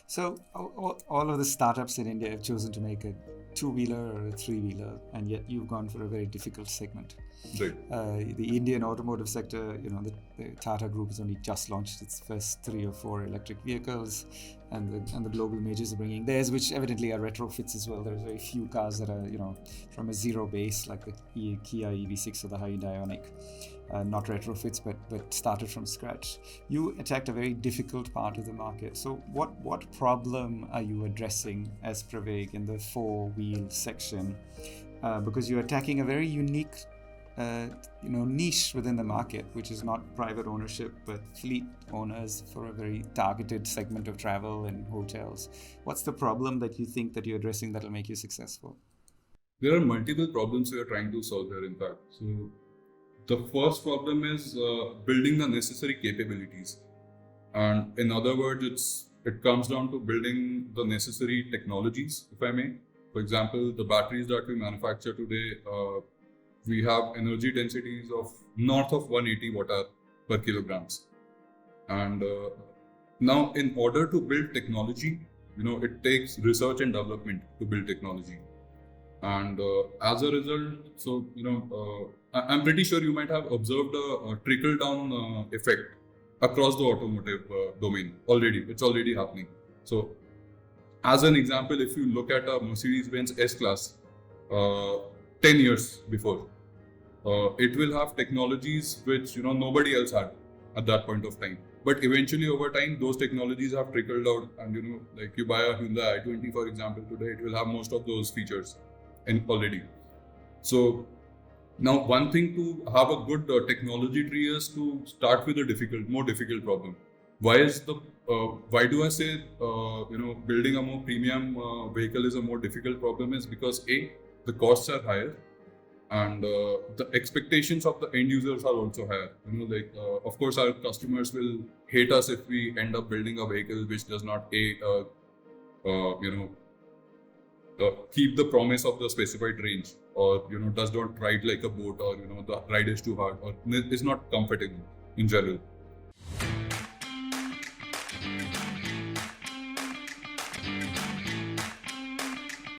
So all of the startups in India have chosen to make a two-wheeler or a three-wheeler, and yet you've gone for a very difficult segment. Right. The Indian automotive sector, the Tata Group has only just launched its first 3 or 4 electric vehicles, and the global majors are bringing theirs, which evidently are retrofits as well. There's very few cars that are, from a zero base, like the Kia EV6 or the Hyundai Ioniq. Not retrofits, but started from scratch. You attacked a very difficult part of the market. So what problem are you addressing as Pravaig in the 4-wheel section? Because you're attacking a very unique niche within the market, which is not private ownership, but fleet owners for a very targeted segment of travel and hotels. What's the problem that you think that you're addressing that'll make you successful? There are multiple problems we are trying to solve here, in fact. So the first problem is building the necessary capabilities. And in other words, it comes down to building the necessary technologies, if I may. For example, the batteries that we manufacture today, we have energy densities of north of 180 watt-hour per kilograms. And now, in order to build technology, it takes research and development to build technology. And as a result, I'm pretty sure you might have observed a trickle-down effect across the automotive domain already. It's already happening. So, as an example, if you look at a Mercedes-Benz S-Class 10 years before, it will have technologies which nobody else had at that point of time. But eventually, over time, those technologies have trickled out, and like you buy a Hyundai i20, for example, today it will have most of those features already. So now, one thing to have a good technology tree is to start with a more difficult problem. Why do I say building a more premium vehicle is a more difficult problem? Is because the costs are higher, and the expectations of the end users are also higher. Of course, our customers will hate us if we end up building a vehicle which does not keep the promise of the specified range, or does not ride like a boat, or the ride is too hard, or is not comfortable in general.